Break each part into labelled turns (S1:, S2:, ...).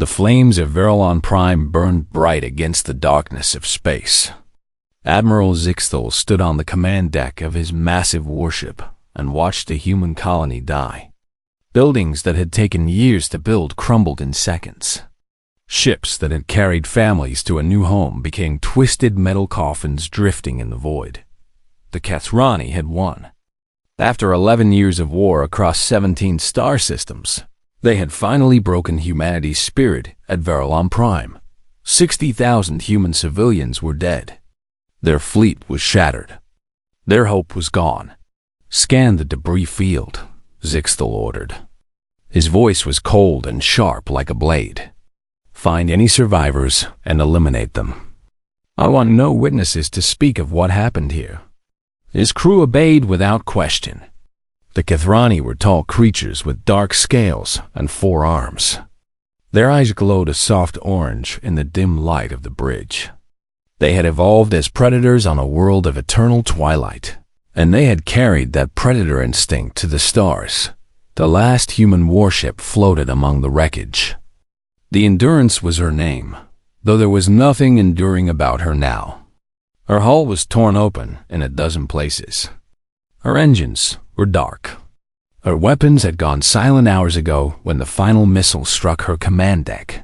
S1: The flames of Verylon Prime burned bright against the darkness of space. Admiral Zixthal stood on the command deck of his massive warship and watched a human colony die. Buildings that had taken years to build crumbled in seconds. Ships that had carried families to a new home became twisted metal coffins drifting in the void. The Kethrani had won. After 11 years of war across 17 star systems, they had finally broken humanity's spirit at Verylon Prime. 60,000 human civilians were dead. Their fleet was shattered. Their hope was gone. "Scan the debris field," Zixthal ordered. His voice was cold and sharp like a blade. "Find any survivors and eliminate them. I want no witnesses to speak of what happened here." His crew obeyed without question. The Kethrani were tall creatures with dark scales and 4 arms. Their eyes glowed a soft orange in the dim light of the bridge. They had evolved as predators on a world of eternal twilight, and they had carried that predator instinct to the stars. The last human warship floated among the wreckage. The Endurance was her name, though there was nothing enduring about her now. Her hull was torn open in a dozen places. Her engines were dark. Her weapons had gone silent hours ago when the final missile struck her command deck.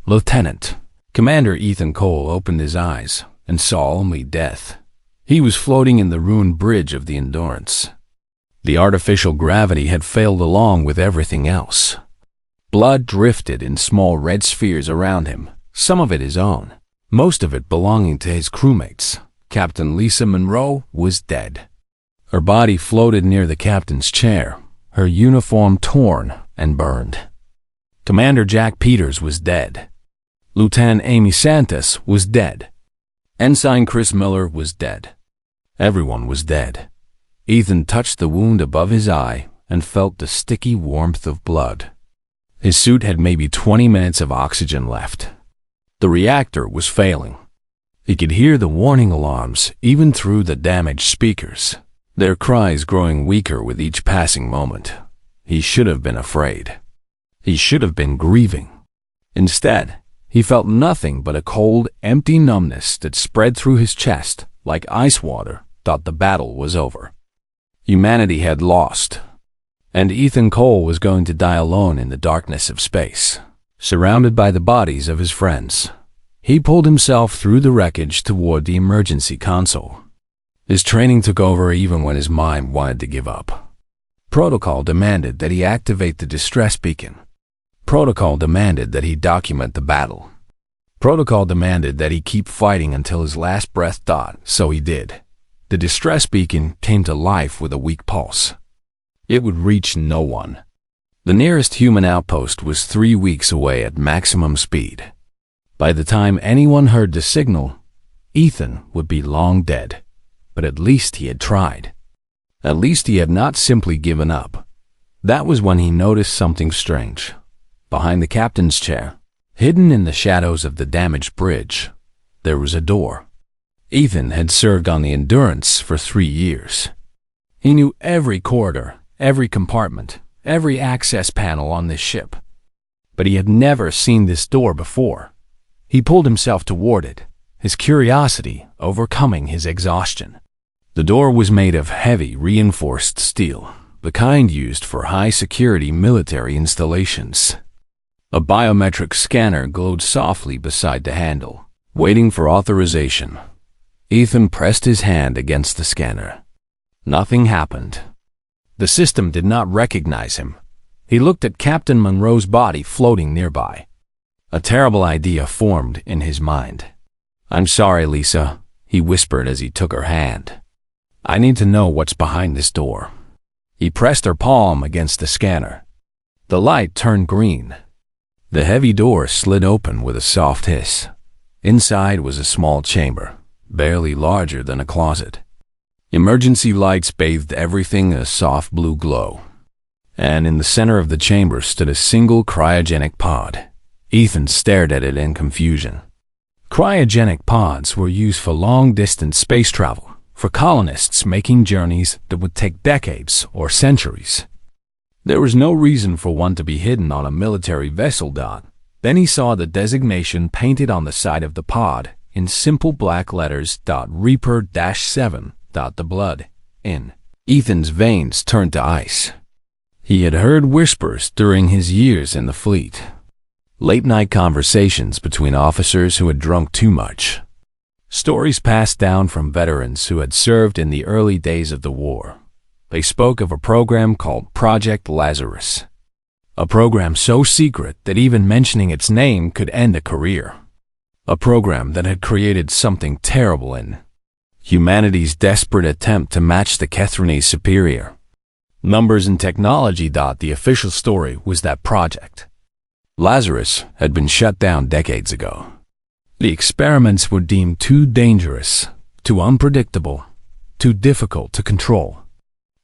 S1: Lieutenant, Commander Ethan Cole opened his eyes and saw only death. He was floating in the ruined bridge of the Endurance. The artificial gravity had failed along with everything else. Blood drifted in small red spheres around him, some of it his own, most of it belonging to his crewmates. Captain Lisa Monroe was dead. Her body floated near the captain's chair, her uniform torn and burned. Commander Jack Peters was dead. Lieutenant Amy Santos was dead. Ensign Chris Miller was dead. Everyone was dead. Ethan touched the wound above his eye and felt the sticky warmth of blood. His suit had maybe 20 minutes of oxygen left. The reactor was failing. He could hear the warning alarms even through the damaged speakers, their cries growing weaker with each passing moment. He should have been afraid. He should have been grieving. Instead, he felt nothing but a cold, empty numbness that spread through his chest like ice water thought the battle was over. Humanity had lost, and Ethan Cole was going to die alone in the darkness of space, surrounded by the bodies of his friends. He pulled himself through the wreckage toward the emergency console. His training took over even when his mind wanted to give up. Protocol demanded that he activate the distress beacon. Protocol demanded that he document the battle. Protocol demanded that he keep fighting until his last breath died, so he did. The distress beacon came to life with a weak pulse. It would reach no one. The nearest human outpost was 3 weeks away at maximum speed. By the time anyone heard the signal, Ethan would be long dead. But at least he had tried. At least he had not simply given up. That was when he noticed something strange. Behind the captain's chair, hidden in the shadows of the damaged bridge, there was a door. Ethan had served on the Endurance for 3 years. He knew every corridor, every compartment, every access panel on this ship. But he had never seen this door before. He pulled himself toward it, his curiosity overcoming his exhaustion. The door was made of heavy, reinforced steel, the kind used for high-security military installations. A biometric scanner glowed softly beside the handle, waiting for authorization. Ethan pressed his hand against the scanner. Nothing happened. The system did not recognize him. He looked at Captain Monroe's body floating nearby. A terrible idea formed in his mind. "I'm sorry, Lisa," he whispered as he took her hand. "I need to know what's behind this door." He pressed her palm against the scanner. The light turned green. The heavy door slid open with a soft hiss. Inside was a small chamber, barely larger than a closet. Emergency lights bathed everything in a soft blue glow. And in the center of the chamber stood a single cryogenic pod. Ethan stared at it in confusion. Cryogenic pods were used for long-distance space travel, for colonists making journeys that would take decades or centuries. There was no reason for one to be hidden on a military vessel dock. Then he saw the designation painted on the side of the pod in simple black letters. Reaper-7. The blood in Ethan's veins turned to ice. He had heard whispers during his years in the fleet. Late-night conversations between officers who had drunk too much. Stories passed down from veterans who had served in the early days of the war. They spoke of a program called Project Lazarus. A program so secret that even mentioning its name could end a career. A program that had created something terrible in humanity's desperate attempt to match the Kethrani's superior numbers and technology. The official story was that Project Lazarus had been shut down decades ago. The experiments were deemed too dangerous, too unpredictable, too difficult to control.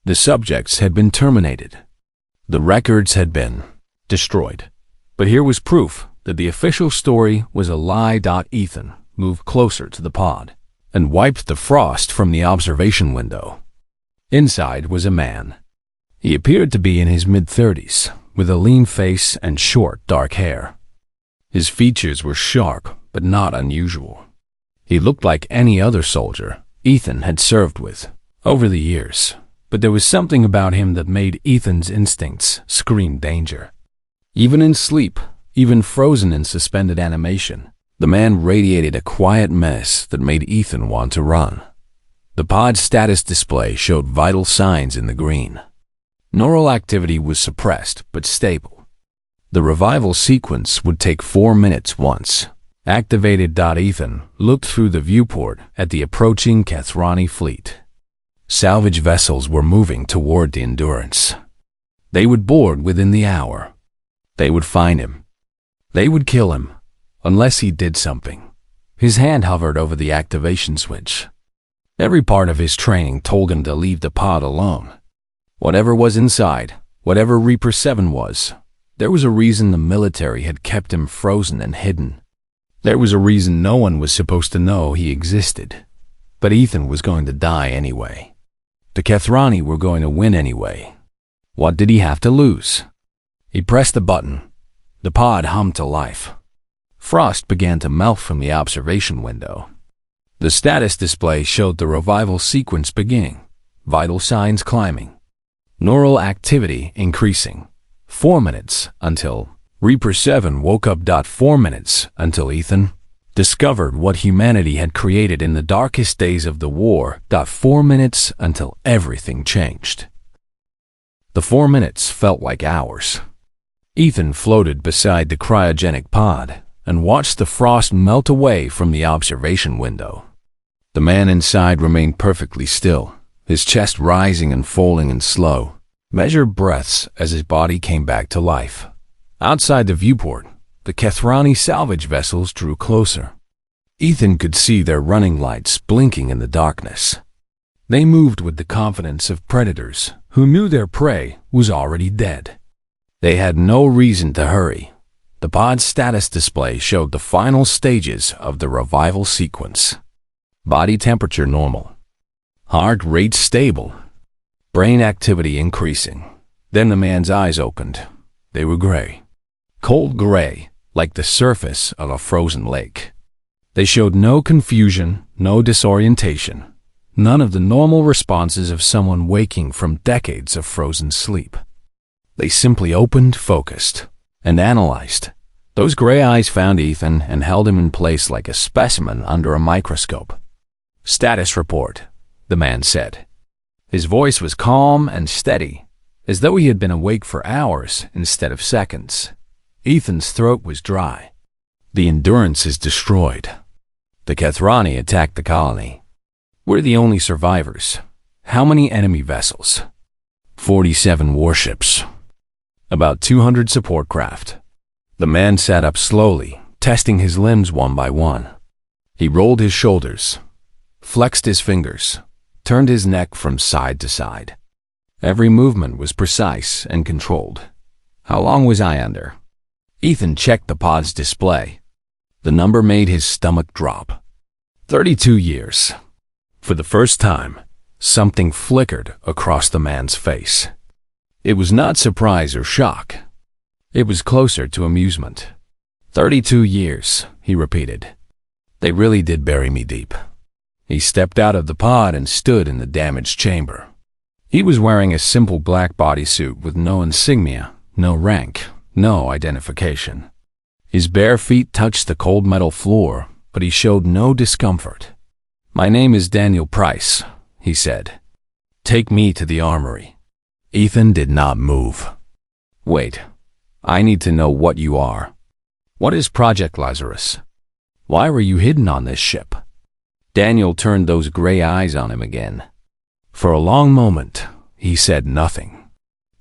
S1: The subjects had been terminated. The records had been destroyed. But here was proof that the official story was a lie. Ethan moved closer to the pod and wiped the frost from the observation window. Inside was a man. He appeared to be in his mid-30s, with a lean face and short, dark hair. His features were sharp, but not unusual. He looked like any other soldier Ethan had served with over the years, but there was something about him that made Ethan's instincts scream danger. Even in sleep, even frozen in suspended animation, the man radiated a quiet menace that made Ethan want to run. The pod's status display showed vital signs in the green. Neural activity was suppressed but stable. The revival sequence would take 4 minutes once activated. Ethan looked through the viewport at the approaching Kethrani fleet. Salvage vessels were moving toward the Endurance. They would board within the hour. They would find him. They would kill him, unless he did something. His hand hovered over the activation switch. Every part of his training told him to leave the pod alone. Whatever was inside, whatever Reaper 7 was, there was a reason the military had kept him frozen and hidden. There was a reason no one was supposed to know he existed. But Ethan was going to die anyway. The Kethrani were going to win anyway. What did he have to lose? He pressed the button. The pod hummed to life. Frost began to melt from the observation window. The status display showed the revival sequence beginning, vital signs climbing, neural activity increasing. 4 minutes until Reaper 7 woke up. 4 minutes until Ethan discovered what humanity had created in the darkest days of the war. 4 minutes until everything changed. The 4 minutes felt like hours. Ethan floated beside the cryogenic pod and watched the frost melt away from the observation window. The man inside remained perfectly still, his chest rising and falling in slow, measured breaths as his body came back to life. Outside the viewport, the Kethrani salvage vessels drew closer. Ethan could see their running lights blinking in the darkness. They moved with the confidence of predators who knew their prey was already dead. They had no reason to hurry. The pod's status display showed the final stages of the revival sequence. Body temperature normal. Heart rate stable. Brain activity increasing. Then the man's eyes opened. They were gray. Cold gray, like the surface of a frozen lake. They showed no confusion, no disorientation, none of the normal responses of someone waking from decades of frozen sleep. They simply opened, focused, and analyzed. Those gray eyes found Ethan and held him in place like a specimen under a microscope. "Status report," the man said. His voice was calm and steady, as though he had been awake for hours instead of seconds. Ethan's throat was dry. "The Endurance is destroyed. The Kethrani attacked the colony. We're the only survivors. How many enemy vessels?" 47 warships. About 200 support craft. The man sat up slowly, testing his limbs one by one. He rolled his shoulders, flexed his fingers, turned his neck from side to side. Every movement was precise and controlled. "How long was I under?" Ethan checked the pod's display. The number made his stomach drop. 32 years. For the first time, something flickered across the man's face. It was not surprise or shock. It was closer to amusement. 32 years, he repeated. They really did bury me deep. He stepped out of the pod and stood in the damaged chamber. He was wearing a simple black bodysuit with no insignia, no rank, no identification. His bare feet touched the cold metal floor, but he showed no discomfort. "My name is Daniel Price," he said. "Take me to the armory." Ethan did not move. "Wait, I need to know what you are. What is Project Lazarus? Why were you hidden on this ship?" Daniel turned those gray eyes on him again. For a long moment, he said nothing.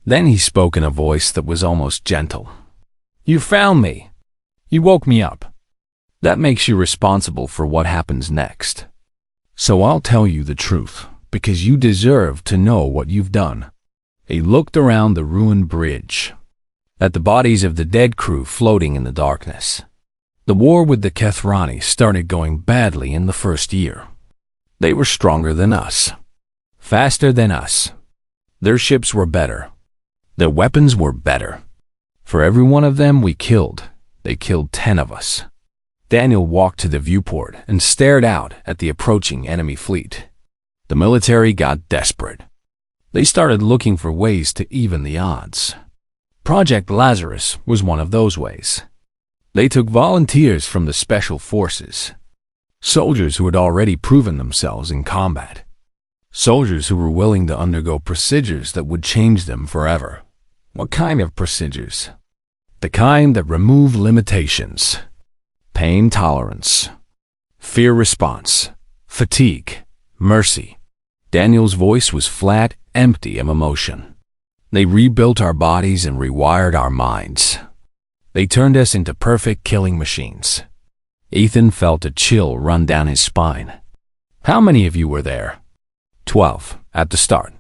S1: Then he spoke in a voice that was almost gentle. "You found me. You woke me up. That makes you responsible for what happens next. So I'll tell you the truth, because you deserve to know what you've done." He looked around the ruined bridge, at the bodies of the dead crew floating in the darkness. The war with the Kethrani started going badly in the first year. They were stronger than us, faster than us. Their ships were better. Their weapons were better. For every one of them we killed, they killed 10 of us. Daniel walked to the viewport and stared out at the approaching enemy fleet. The military got desperate. They started looking for ways to even the odds. Project Lazarus was one of those ways. They took volunteers from the special forces, soldiers who had already proven themselves in combat, soldiers who were willing to undergo procedures that would change them forever. What kind of procedures? The kind that remove limitations, pain tolerance, fear response, fatigue, mercy. Daniel's voice was flat, empty of emotion. They rebuilt our bodies and rewired our minds. They turned us into perfect killing machines. Ethan felt a chill run down his spine. How many of you were there? 12 at the start.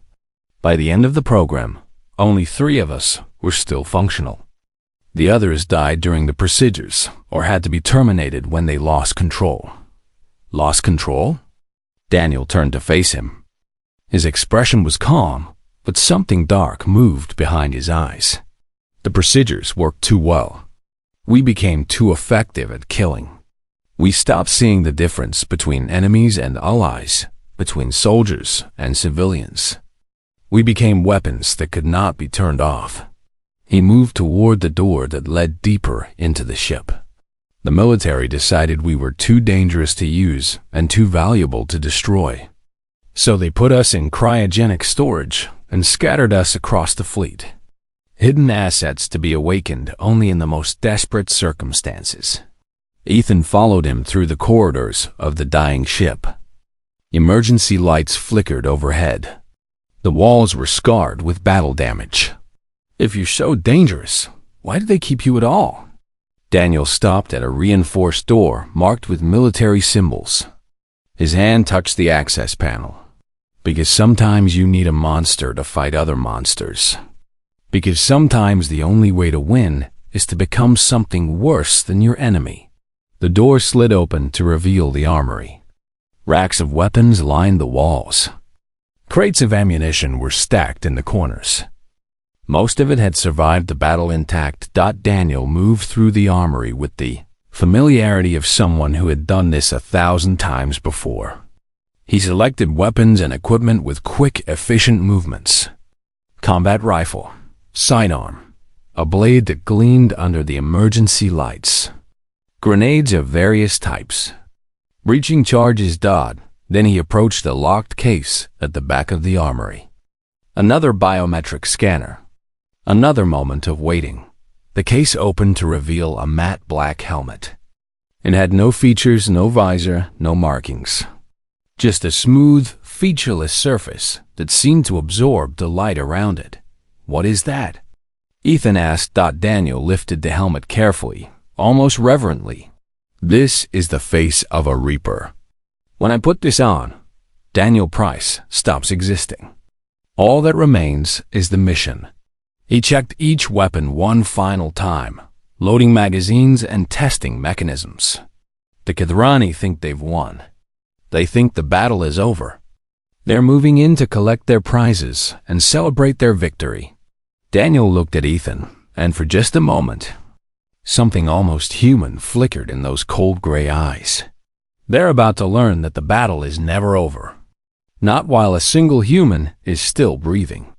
S1: By the end of the program, only 3 of us were still functional. The others died during the procedures or had to be terminated when they lost control. Lost control? Daniel turned to face him. His expression was calm, but something dark moved behind his eyes. The procedures worked too well. We became too effective at killing. We stopped seeing the difference between enemies and allies, between soldiers and civilians. We became weapons that could not be turned off. He moved toward the door that led deeper into the ship. The military decided we were too dangerous to use and too valuable to destroy. So they put us in cryogenic storage and scattered us across the fleet. Hidden assets to be awakened only in the most desperate circumstances. Ethan followed him through the corridors of the dying ship. Emergency lights flickered overhead. The walls were scarred with battle damage. If you're so dangerous, why do they keep you at all? Daniel stopped at a reinforced door marked with military symbols. His hand touched the access panel. Because sometimes you need a monster to fight other monsters. Because sometimes the only way to win is to become something worse than your enemy. The door slid open to reveal the armory. Racks of weapons lined the walls. Crates of ammunition were stacked in the corners. Most of it had survived the battle intact. Daniel moved through the armory with the familiarity of someone who had done this 1,000 times before. He selected weapons and equipment with quick, efficient movements. Combat rifle, sidearm, a blade that gleamed under the emergency lights. Grenades of various types. Breaching charges. Then he approached a locked case at the back of the armory. Another biometric scanner. Another moment of waiting. The case opened to reveal a matte black helmet. It had no features, no visor, no markings. Just a smooth, featureless surface that seemed to absorb the light around it. What is that? Ethan asked. Daniel lifted the helmet carefully, almost reverently. This is the face of a Reaper. When I put this on, Daniel Price stops existing. All that remains is the mission. He checked each weapon one final time, loading magazines and testing mechanisms. The Kethrani think they've won. They think the battle is over. They're moving in to collect their prizes and celebrate their victory. Daniel looked at Ethan, and for just a moment, Something almost human flickered in those cold gray eyes. They're about to learn that the battle is never over. Not while a single human is still breathing.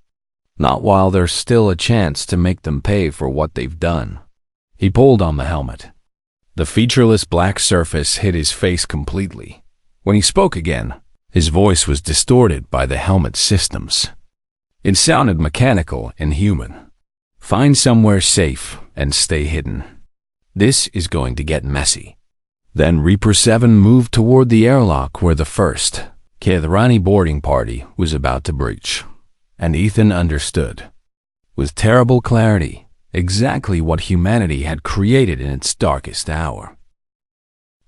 S1: Not while there's still a chance to make them pay for what they've done. He pulled on the helmet. The featureless black surface hid his face completely. When he spoke again, his voice was distorted by the helmet's systems. It sounded mechanical and human. Find somewhere safe and stay hidden. This is going to get messy. Then Reaper 7 moved toward the airlock where the first Kethrani boarding party was about to breach. And Ethan understood, with terrible clarity, exactly what humanity had created in its darkest hour.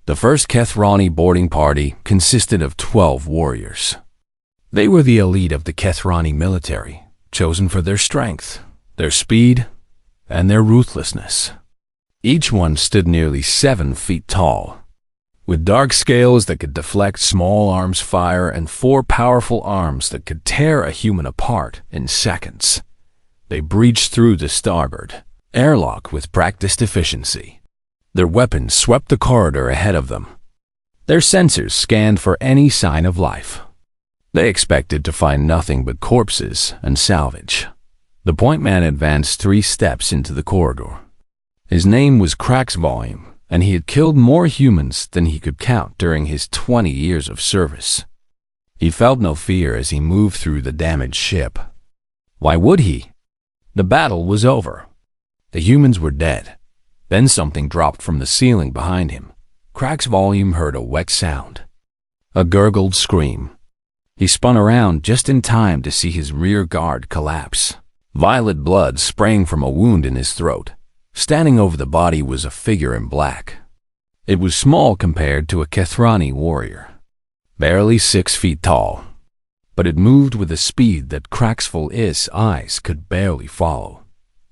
S1: The first Kethrani boarding party consisted of 12 warriors. They were the elite of the Kethrani military, chosen for their strength, their speed, and their ruthlessness. Each one stood nearly 7 feet tall, with dark scales that could deflect small arms fire and 4 powerful arms that could tear a human apart in seconds. They breached through the starboard airlock with practiced efficiency. Their weapons swept the corridor ahead of them. Their sensors scanned for any sign of life. They expected to find nothing but corpses and salvage. The point man advanced 3 steps into the corridor. His name was HFY, and he had killed more humans than he could count during his 20 years of service. He felt no fear as he moved through the damaged ship. Why would he? The battle was over. The humans were dead. Then something dropped from the ceiling behind him. HFY heard a wet sound. A gurgled scream. He spun around just in time to see his rear guard collapse. Violet blood spraying from a wound in his throat. Standing over the body was a figure in black. It was small compared to a Kethrani warrior. Barely 6 feet tall. But it moved with a speed that HFY's eyes could barely follow.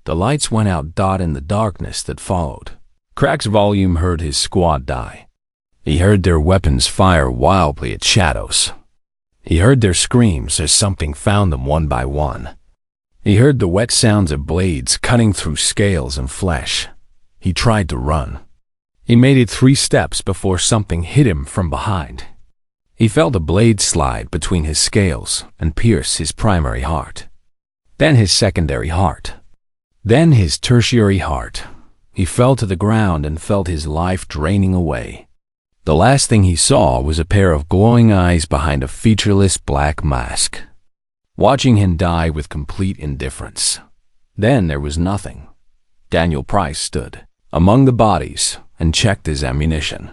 S1: The lights went out in the darkness that followed. HFY heard his squad die. He heard their weapons fire wildly at shadows. He heard their screams as something found them one by one. He heard the wet sounds of blades cutting through scales and flesh. He tried to run. He made it 3 steps before something hit him from behind. He felt a blade slide between his scales and pierce his primary heart. Then his secondary heart. Then his tertiary heart. He fell to the ground and felt his life draining away. The last thing he saw was a pair of glowing eyes behind a featureless black mask, watching him die with complete indifference. Then there was nothing. Daniel Price stood among the bodies and checked his ammunition.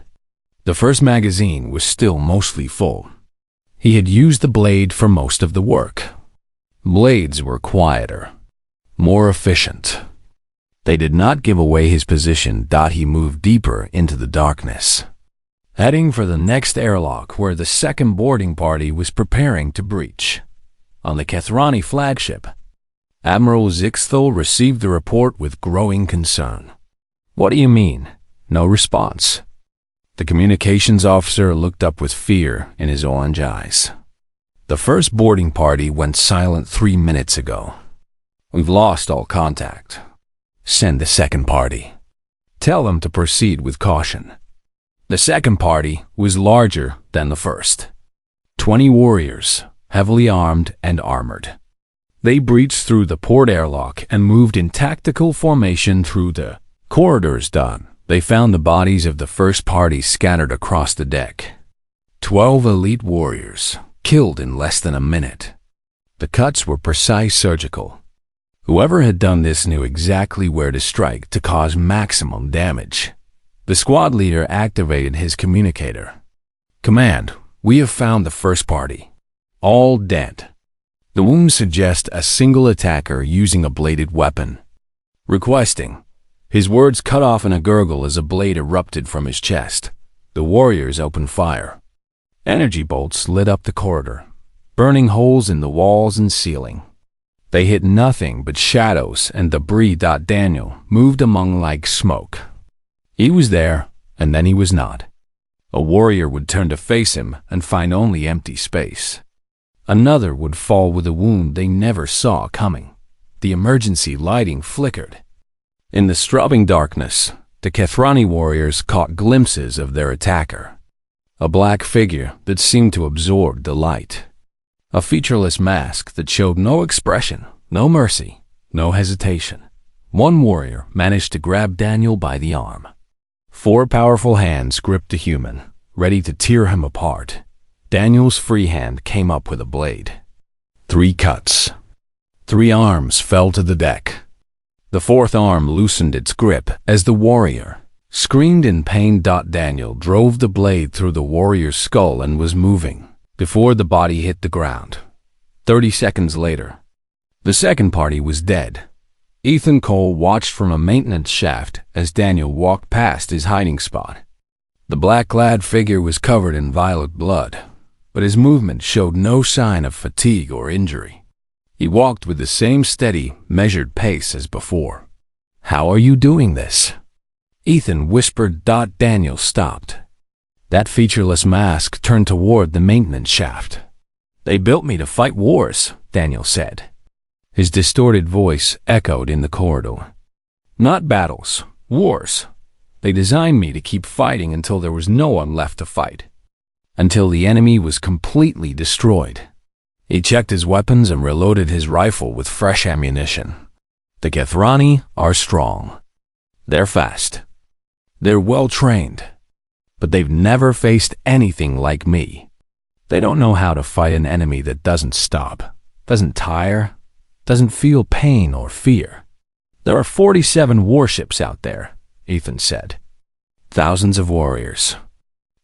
S1: The first magazine was still mostly full. He had used the blade for most of the work. Blades were quieter, more efficient. They did not give away his position. He moved deeper into the darkness, heading for the next airlock where the second boarding party was preparing to breach. On the Kethrani flagship, Admiral Zixthal received the report with growing concern. "What do you mean?" No response. The communications officer looked up with fear in his orange eyes. "The first boarding party went silent 3 minutes ago. We've lost all contact. Send the second party. Tell them to proceed with caution." The second party was larger than the first. 20 warriors, heavily armed and armored. They breached through the port airlock and moved in tactical formation through the corridors. They found the bodies of the first party scattered across the deck. 12 elite warriors, killed in less than a minute. The cuts were precise surgical. Whoever had done this knew exactly where to strike to cause maximum damage. The squad leader activated his communicator. "Command, we have found the first party. All dead. The wounds suggest a single attacker using a bladed weapon. Requesting." His words cut off in a gurgle as a blade erupted from his chest. The warriors opened fire. Energy bolts lit up the corridor, burning holes in the walls and ceiling. They hit nothing but shadows and debris. Daniel moved among like smoke. He was there, and then he was not. A warrior would turn to face him and find only empty space. Another would fall with a wound they never saw coming. The emergency lighting flickered. In the strobing darkness, the HFY warriors caught glimpses of their attacker. A black figure that seemed to absorb the light. A featureless mask that showed no expression, no mercy, no hesitation. One warrior managed to grab Daniel by the arm. 4 powerful hands gripped the human, ready to tear him apart. Daniel's free hand came up with a blade. 3 cuts. 3 arms fell to the deck. The 4th arm loosened its grip as the warrior screamed in pain. Daniel drove the blade through the warrior's skull and was moving before the body hit the ground. 30 seconds later, the second party was dead. Ethan Cole watched from a maintenance shaft as Daniel walked past his hiding spot. The black-clad figure was covered in violet blood, but his movement showed no sign of fatigue or injury. He walked with the same steady, measured pace as before. "How are you doing this?" Ethan whispered. Daniel stopped. That featureless mask turned toward the maintenance shaft. "They built me to fight wars," Daniel said. His distorted voice echoed in the corridor. "Not battles, wars. They designed me to keep fighting until there was no one left to fight. Until the enemy was completely destroyed." He checked his weapons and reloaded his rifle with fresh ammunition. "The HFY are strong. They're fast. They're well-trained. But they've never faced anything like me. They don't know how to fight an enemy that doesn't stop, doesn't tire, doesn't feel pain or fear. There are 47 warships out there," Ethan said. "Thousands of warriors.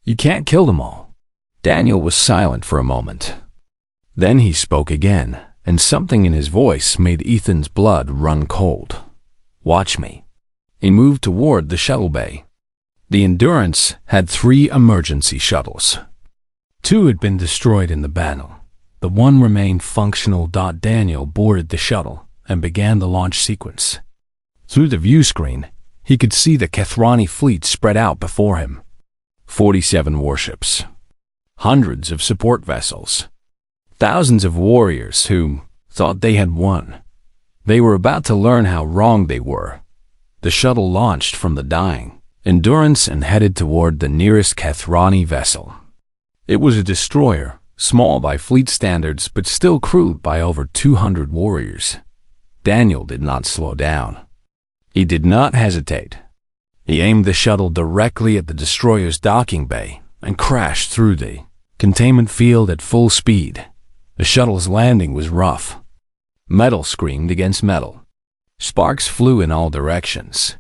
S1: You can't kill them all." Daniel was silent for a moment. Then he spoke again, and something in his voice made Ethan's blood run cold. "Watch me." He moved toward the shuttle bay. The Endurance had 3 emergency shuttles. 2 had been destroyed in the battle. The 1 remained functional. Daniel boarded the shuttle and began the launch sequence. Through the view screen, he could see the HFY fleet spread out before him. 47 warships. Hundreds of support vessels. Thousands of warriors who thought they had won. They were about to learn how wrong they were. The shuttle launched from the dying Endurance and headed toward the nearest HFY vessel. It was a destroyer, small by fleet standards but still crewed by over 200 warriors. Daniel did not slow down. He did not hesitate. He aimed the shuttle directly at the destroyer's docking bay and crashed through the containment field at full speed. The shuttle's landing was rough. Metal screamed against metal. Sparks flew in all directions.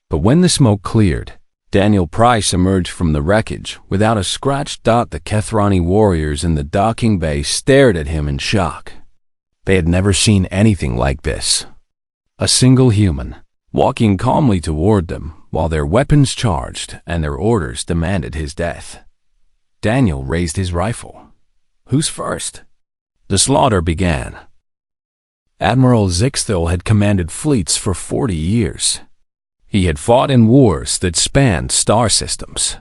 S1: But when the smoke cleared, Daniel Price emerged from the wreckage without a scratch. The HFY warriors in the docking bay stared at him in shock. They had never seen anything like this. A single human, walking calmly toward them while their weapons charged and their orders demanded his death. Daniel raised his rifle. Who's first? The slaughter began. Admiral Zixthel had commanded fleets for 40 years. He had fought in wars that spanned star systems.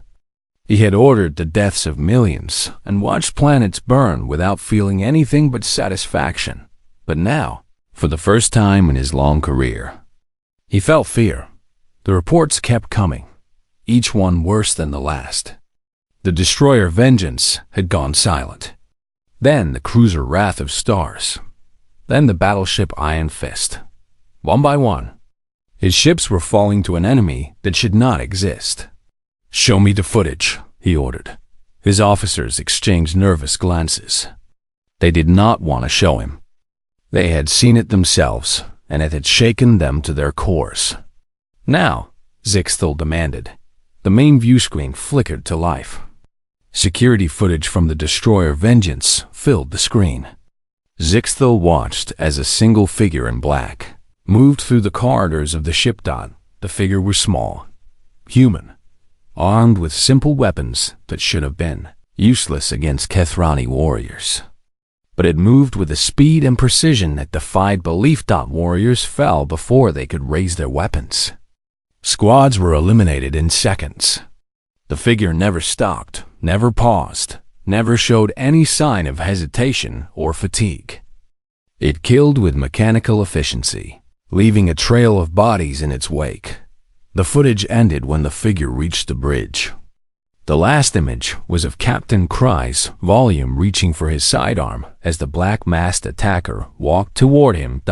S1: He had ordered the deaths of millions and watched planets burn without feeling anything but satisfaction. But now, for the first time in his long career, he felt fear. The reports kept coming, each one worse than the last. The destroyer Vengeance had gone silent. Then the cruiser Wrath of Stars. Then the battleship Iron Fist. One by one, his ships were falling to an enemy that should not exist. "Show me the footage," he ordered. His officers exchanged nervous glances. They did not want to show him. They had seen it themselves, and it had shaken them to their cores. "Now," Zixthel demanded. The main view screen flickered to life. Security footage from the destroyer Vengeance filled the screen. Zixthel watched as a single figure in black moved through the corridors of the ship. The figure was small, human, armed with simple weapons that should have been useless against HFY warriors. But it moved with a speed and precision that defied belief. Warriors fell before they could raise their weapons. Squads were eliminated in seconds. The figure never stopped, never paused, never showed any sign of hesitation or fatigue. It killed with mechanical efficiency, leaving a trail of bodies in its wake. The footage ended when the figure reached the bridge. The last image was of Captain Kry's volume reaching for his sidearm as the black masked attacker walked toward him.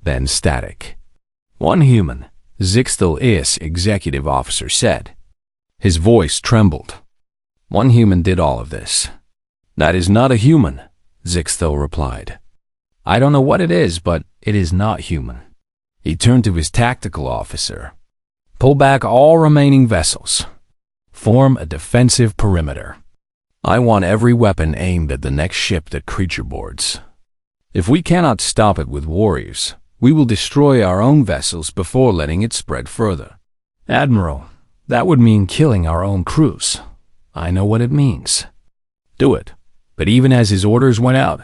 S1: Then static. One human, Zixtel is executive officer, said. His voice trembled. One human did all of this. That is not a human, Zixtel replied. I don't know what it is, but it is not human. He turned to his tactical officer. Pull back all remaining vessels. Form a defensive perimeter. I want every weapon aimed at the next ship that creature boards. If we cannot stop it with warriors, we will destroy our own vessels before letting it spread further. Admiral, that would mean killing our own crews. I know what it means. Do it. But even as his orders went out,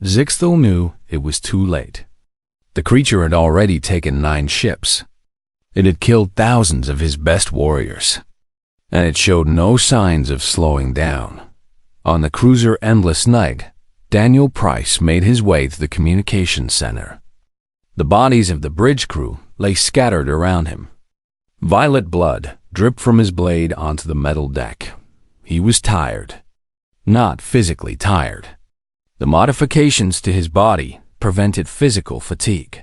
S1: Zixtel knew it was too late. The creature had already taken 9 ships. It had killed thousands of his best warriors, and it showed no signs of slowing down. On the cruiser Endless Night, Daniel Price made his way to the communications center. The bodies of the bridge crew lay scattered around him. Violet blood dripped from his blade onto the metal deck. He was tired. Not physically tired. The modifications to his body prevented physical fatigue.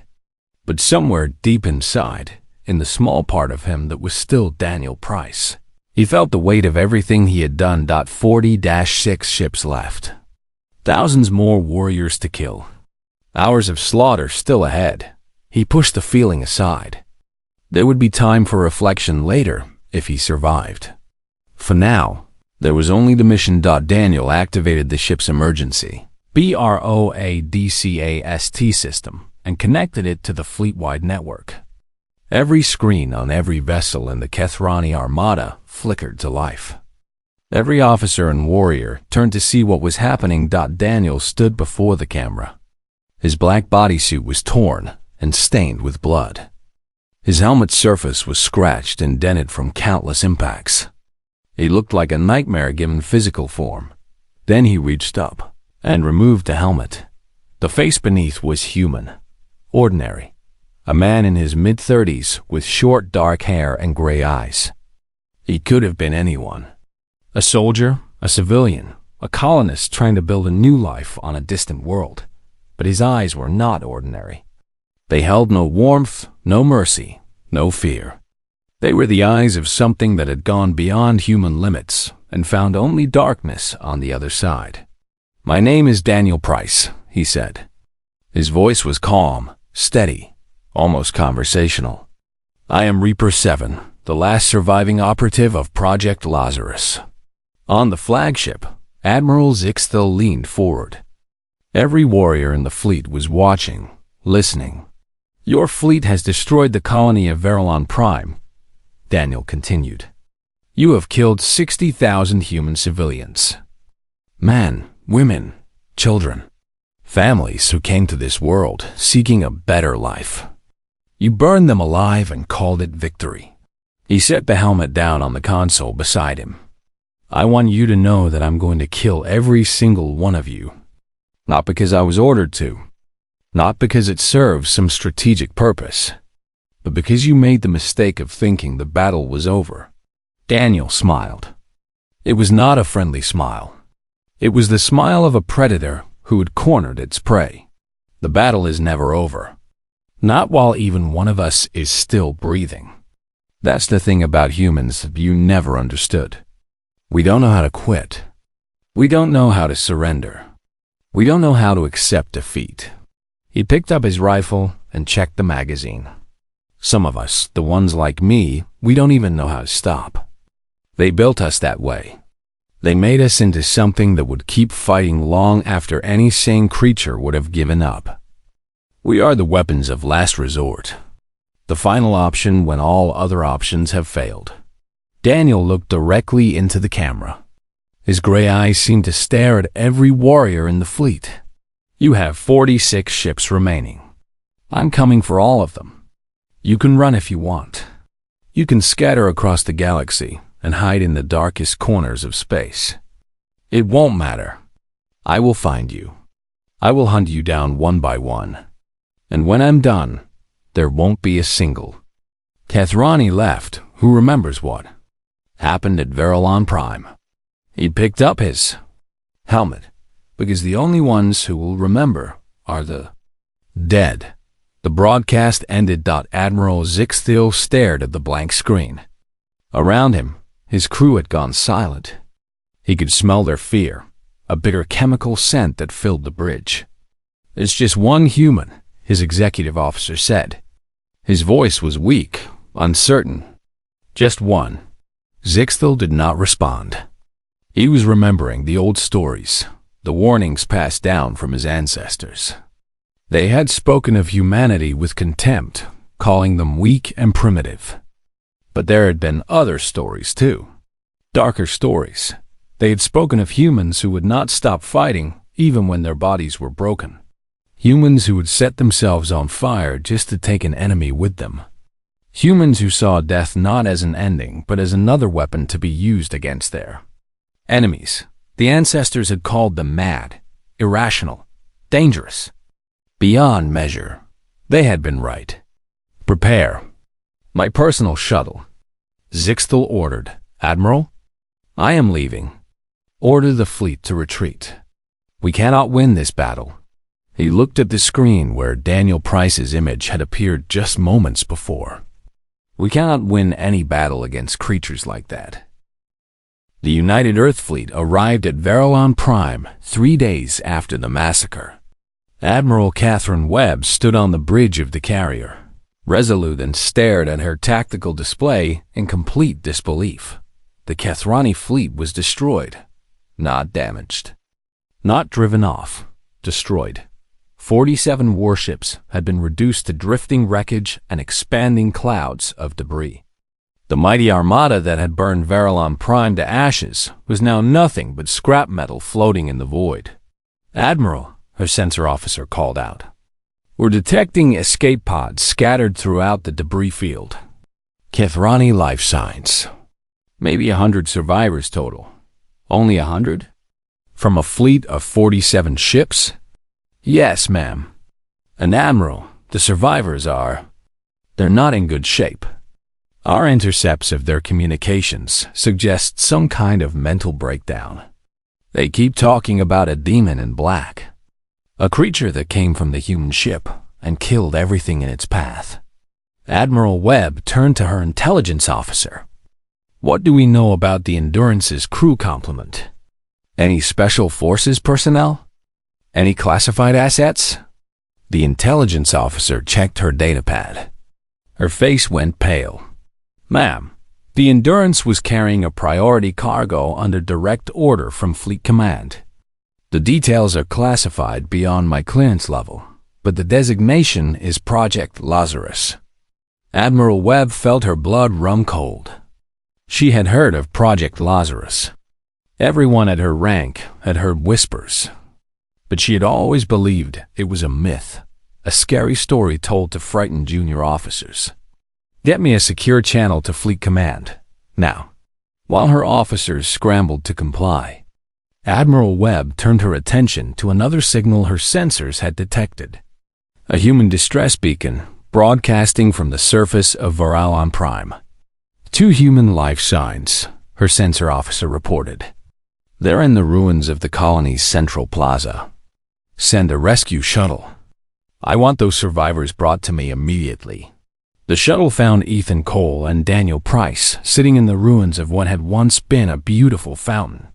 S1: But somewhere deep inside, in the small part of him that was still Daniel Price, he felt the weight of everything he had done. 40-6 ships left. Thousands more warriors to kill. Hours of slaughter still ahead. He pushed the feeling aside. There would be time for reflection later if he survived. For now, there was only the mission. Daniel activated the ship's emergency BROADCAST system and connected it to the fleet-wide network. Every screen on every vessel in the Kethrani Armada flickered to life. Every officer and warrior turned to see what was happening. Daniel stood before the camera. His black bodysuit was torn and stained with blood. His helmet's surface was scratched and dented from countless impacts. He looked like a nightmare given physical form. Then he reached up and removed the helmet. The face beneath was human, ordinary. A man in his mid-30s with short dark hair and gray eyes. He could have been anyone. A soldier, a civilian, a colonist trying to build a new life on a distant world. But his eyes were not ordinary. They held no warmth, no mercy, no fear. They were the eyes of something that had gone beyond human limits and found only darkness on the other side. My name is Daniel Price, he said. His voice was calm, steady, almost conversational. I am Reaper 7, the last surviving operative of Project Lazarus. On the flagship, Admiral Zixtel leaned forward. Every warrior in the fleet was watching, listening. Your fleet has destroyed the colony of Verylon Prime, Daniel continued. You have killed 60,000 human civilians. Men, women, children, families who came to this world seeking a better life. You burned them alive and called it victory. He set the helmet down on the console beside him. I want you to know that I'm going to kill every single one of you. Not because I was ordered to. Not because it serves some strategic purpose. But because you made the mistake of thinking the battle was over. Daniel smiled. It was not a friendly smile. It was the smile of a predator who had cornered its prey. The battle is never over. Not while even one of us is still breathing. That's the thing about humans that you never understood. We don't know how to quit. We don't know how to surrender. We don't know how to accept defeat. He picked up his rifle and checked the magazine. Some of us, the ones like me, we don't even know how to stop. They built us that way. They made us into something that would keep fighting long after any sane creature would have given up. We are the weapons of last resort. The final option when all other options have failed. Daniel looked directly into the camera. His gray eyes seemed to stare at every warrior in the fleet. You have 46 ships remaining. I'm coming for all of them. You can run if you want. You can scatter across the galaxy and hide in the darkest corners of space. It won't matter. I will find you. I will hunt you down one by one. And when I'm done, there won't be a single Kethrani left Who remembers what happened at Verilon Prime? He picked up his helmet, because the only ones who will remember are the dead. The broadcast ended. Admiral Zixthil stared at the blank screen. Around him, his crew had gone silent. He could smell their fear, a bitter chemical scent that filled the bridge. "It's just one human," his executive officer said. His voice was weak, uncertain. "Just one." Zixthil did not respond. He was remembering the old stories, the warnings passed down from his ancestors. They had spoken of humanity with contempt, calling them weak and primitive. But there had been other stories too. Darker stories. They had spoken of humans who would not stop fighting even when their bodies were broken. Humans who would set themselves on fire just to take an enemy with them. Humans who saw death not as an ending, but as another weapon to be used against their enemies. The ancestors had called them mad, irrational, dangerous, beyond measure. They had been right. "Prepare. My personal shuttle," Zixthil ordered. "Admiral, I am leaving. Order the fleet to retreat. We cannot win this battle." He looked at the screen where Daniel Price's image had appeared just moments before. "We cannot win any battle against creatures like that." The United Earth Fleet arrived at Verilon Prime 3 days after the massacre. Admiral Catherine Webb stood on the bridge of the carrier, resolute, and stared at her tactical display in complete disbelief. The Kethrani fleet was destroyed, not damaged. Not driven off, destroyed. 47 warships had been reduced to drifting wreckage and expanding clouds of debris. The mighty armada that had burned Verilon Prime to ashes was now nothing but scrap metal floating in the void. "Admiral," her sensor officer called out, "we're detecting escape pods scattered throughout the debris field. Kethrani life signs. Maybe 100 survivors total." "Only 100? From a fleet of 47 ships?" "Yes, ma'am. And Admiral, the survivors they're not in good shape. Our intercepts of their communications suggest some kind of mental breakdown. They keep talking about a demon in black, a creature that came from the human ship and killed everything in its path." Admiral Webb turned to her intelligence officer. "What do we know about the Endurance's crew complement? Any special forces personnel? Any classified assets?" The intelligence officer checked her datapad. Her face went pale. "Ma'am, the Endurance was carrying a priority cargo under direct order from Fleet Command. The details are classified beyond my clearance level, but the designation is Project Lazarus." Admiral Webb felt her blood run cold. She had heard of Project Lazarus. Everyone at her rank had heard whispers, but she had always believed it was a myth, a scary story told to frighten junior officers. "Get me a secure channel to Fleet Command, now." While her officers scrambled to comply, Admiral Webb turned her attention to another signal her sensors had detected. A human distress beacon broadcasting from the surface of Verilon Prime. 2 human life signs, her sensor officer reported. "They're in the ruins of the colony's central plaza. Send a rescue shuttle. I want those survivors brought to me immediately." The shuttle found Ethan Cole and Daniel Price sitting in the ruins of what had once been a beautiful fountain.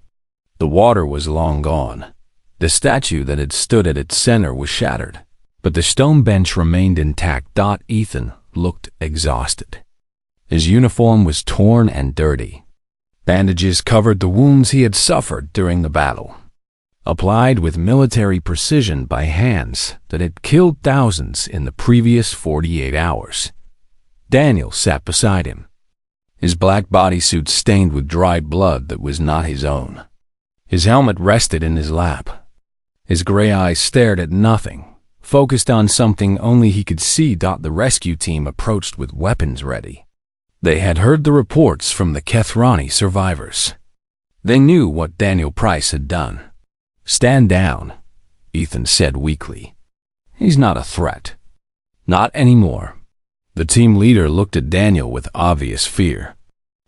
S1: The water was long gone. The statue that had stood at its center was shattered, but the stone bench remained intact. Ethan looked exhausted. His uniform was torn and dirty. Bandages covered the wounds he had suffered during the battle, applied with military precision by hands that had killed thousands in the previous 48 hours. Daniel sat beside him, his black bodysuit stained with dried blood that was not his own. His helmet rested in his lap. His gray eyes stared at nothing, focused on something only he could see. The rescue team approached with weapons ready. They had heard the reports from the Kethrani survivors. They knew what Daniel Price had done. "Stand down," Ethan said weakly. "He's not a threat. Not anymore." The team leader looked at Daniel with obvious fear.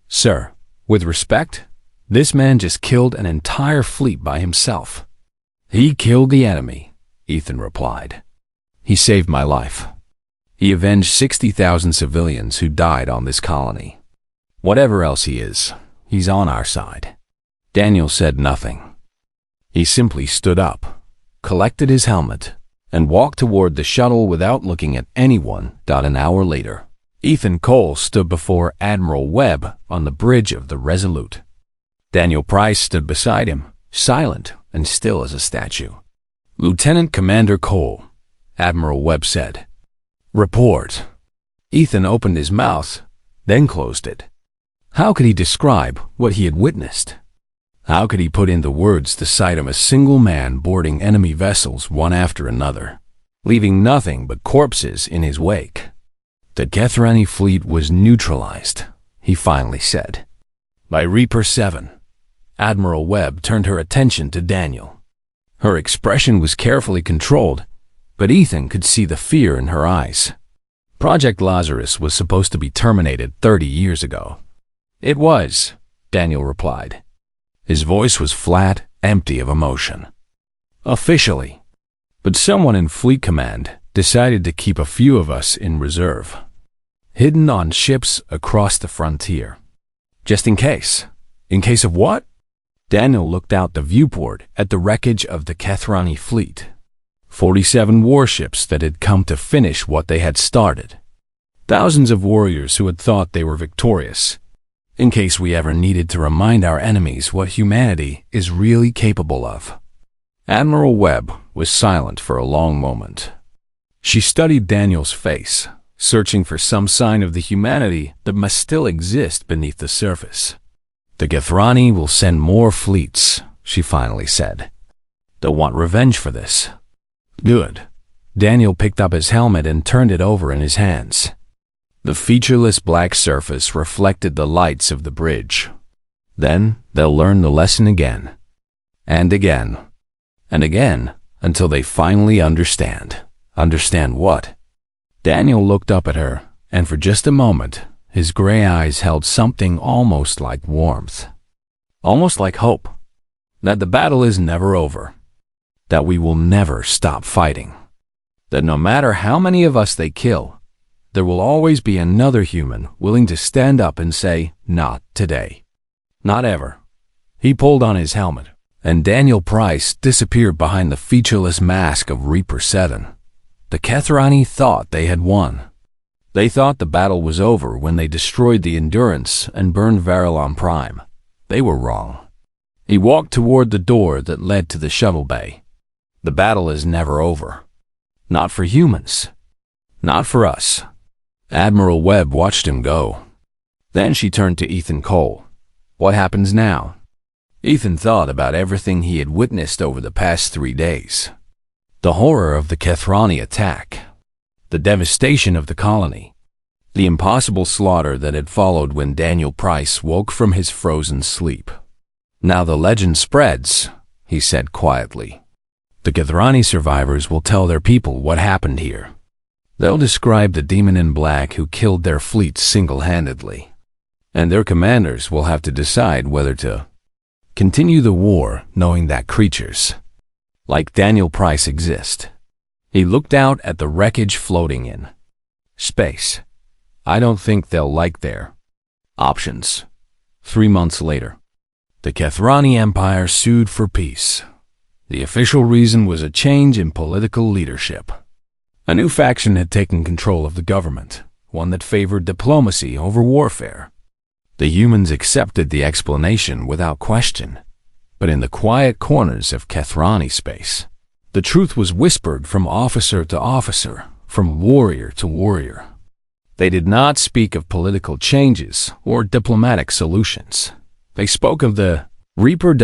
S1: Sir, with respect, this man just killed an entire fleet by himself. He killed the enemy, Ethan replied. He saved my life. He avenged 60,000 civilians who died on this colony. Whatever else he is, he's on our side. Daniel said nothing. He simply stood up, collected his helmet, and walked toward the shuttle without looking at anyone. An hour later, Ethan Cole stood before Admiral Webb on the bridge of the Resolute. Daniel Price stood beside him, silent and still as a statue. Lieutenant Commander Cole, Admiral Webb said. Report. Ethan opened his mouth, then closed it. How could he describe what he had witnessed? How could he put into words the sight of a single man boarding enemy vessels one after another, leaving nothing but corpses in his wake? The Kethrani fleet was neutralized, he finally said. By Reaper 7. Admiral Webb turned her attention to Daniel. Her expression was carefully controlled, but Ethan could see the fear in her eyes. Project Lazarus was supposed to be terminated 30 years ago. It was, Daniel replied. His voice was flat, empty of emotion. Officially. But someone in Fleet Command decided to keep a few of us in reserve, hidden on ships across the frontier. Just in case. In case of what? Daniel looked out the viewport at the wreckage of the Kethrani fleet. 47 warships that had come to finish what they had started. Thousands of warriors who had thought they were victorious, in case we ever needed to remind our enemies what humanity is really capable of. Admiral Webb was silent for a long moment. She studied Daniel's face, searching for some sign of the humanity that must still exist beneath the surface. The Kethrani will send more fleets, she finally said. They'll want revenge for this. Good. Daniel picked up his helmet and turned it over in his hands. The featureless black surface reflected the lights of the bridge. Then they'll learn the lesson again, and again, and again, until they finally understand. Understand what? Daniel looked up at her, and for just a moment, his gray eyes held something almost like warmth. Almost like hope. That the battle is never over. That we will never stop fighting. That no matter how many of us they kill, there will always be another human willing to stand up and say, not today. Not ever. He pulled on his helmet, and Daniel Price disappeared behind the featureless mask of Reaper 7. The Kethrani thought they had won. They thought the battle was over when they destroyed the Endurance and burned Varelon Prime. They were wrong. He walked toward the door that led to the shuttle bay. The battle is never over. Not for humans. Not for us. Admiral Webb watched him go. Then she turned to Ethan Cole. What happens now? Ethan thought about everything he had witnessed over the past 3 days. The horror of the Kethrani attack. The devastation of the colony. The impossible slaughter that had followed when Daniel Price woke from his frozen sleep. Now the legend spreads, he said quietly. The Kethrani survivors will tell their people what happened here. They'll describe the demon in black who killed their fleet single-handedly. And their commanders will have to decide whether to continue the war knowing that creatures like Daniel Price exist. He looked out at the wreckage floating in space. I don't think they'll like their options. 3 months later, the Kethrani Empire sued for peace. The official reason was a change in political leadership. A new faction had taken control of the government, one that favored diplomacy over warfare. The humans accepted the explanation without question, but in the quiet corners of Kethrani space, the truth was whispered from officer to officer, from warrior to warrior. They did not speak of political changes or diplomatic solutions. They spoke of the Reaper.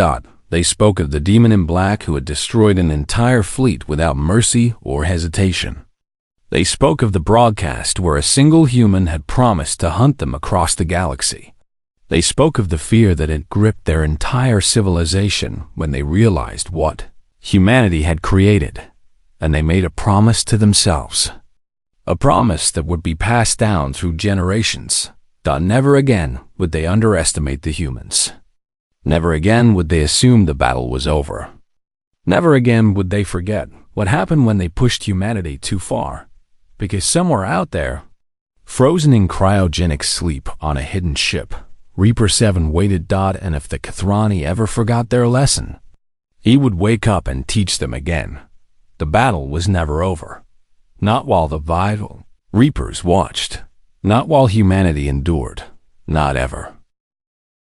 S1: They spoke of the demon in black who had destroyed an entire fleet without mercy or hesitation. They spoke of the broadcast where a single human had promised to hunt them across the galaxy. They spoke of the fear that had gripped their entire civilization when they realized what humanity had created, and they made a promise to themselves. A promise that would be passed down through generations, Never again would they underestimate the humans. Never again would they assume the battle was over. Never again would they forget what happened when they pushed humanity too far. Because somewhere out there, frozen in cryogenic sleep on a hidden ship, Reaper 7 waited. And if the Kathrani ever forgot their lesson, he would wake up and teach them again. The battle was never over. Not while the vital Reapers watched. Not while humanity endured. Not ever.